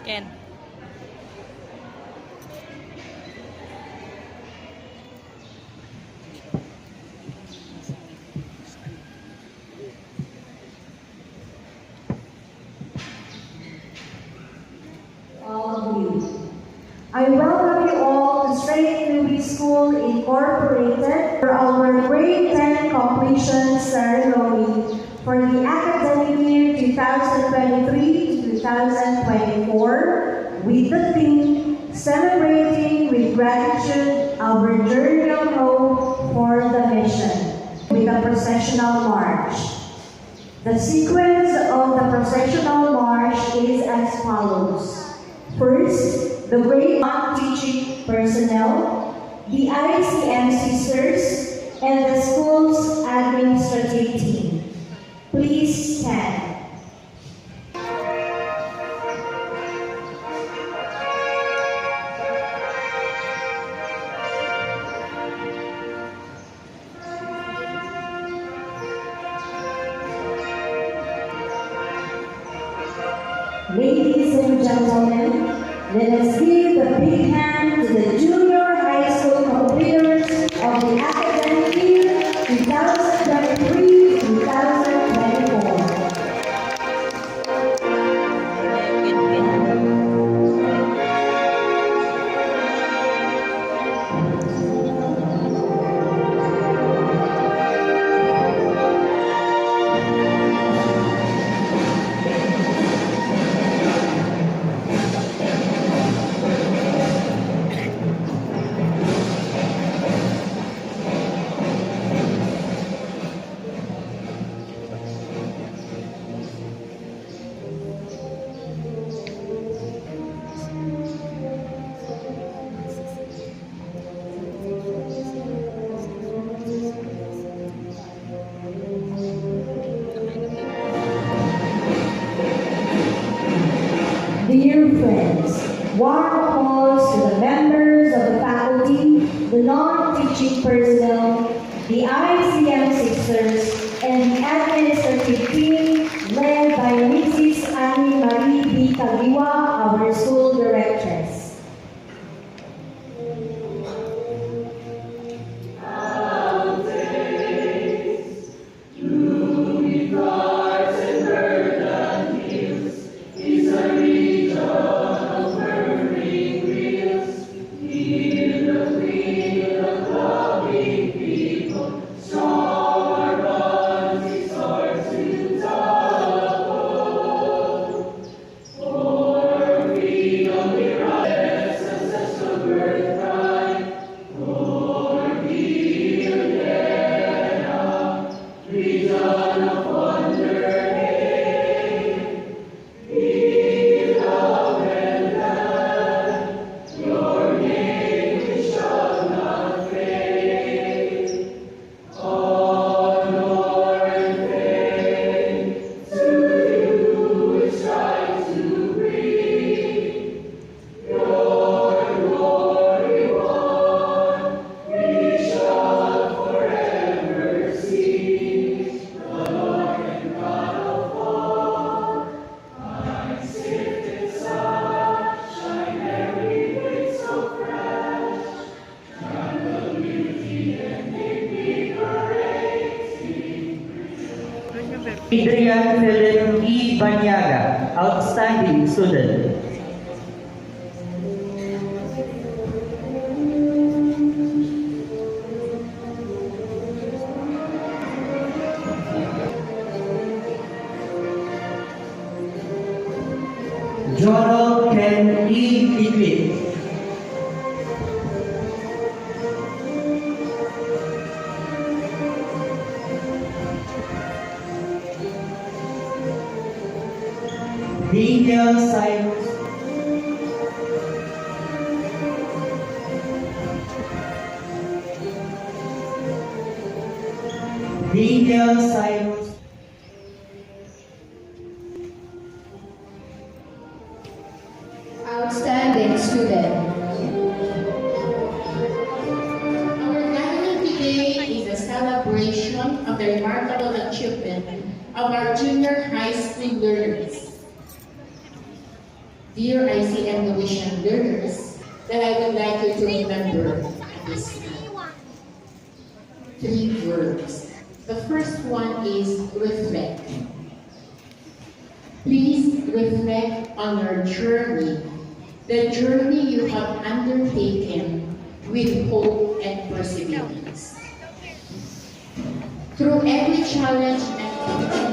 Ken. All of you. I welcome you all to St. Louis School Incorporated for our grade 10 completion ceremony for the academic year 2023 to 2024 with the theme Celebrating with Gratitude Our Journey of Hope for the Mission with a processional march. The sequence of the processional march is as follows. First, the grade 1 teaching personnel, the ICM sisters, and the school's administrative team. Please stand. Ladies and gentlemen, let us give a big hand to the junior high school completers of the academic year 2023-2024. Dear friends, warm applause to the members of the faculty, the non-teaching personnel, the ICM sisters, and the administrative team led by Mrs. Annie Marie B. Tagiwa, our school directress. Adrian Philip E. Banyaga, outstanding student. Jonal Ken E. Piquet. Daniel Cyrus. Daniel Cyrus. Outstanding student. Our gathering today is a celebration of the remarkable achievement of our junior high school learners. dear ICM Novitian learners, that I would like you to remember at this time. 3 words. The first one is reflect. Please reflect on your journey, the journey you have undertaken with hope and perseverance. Through every challenge and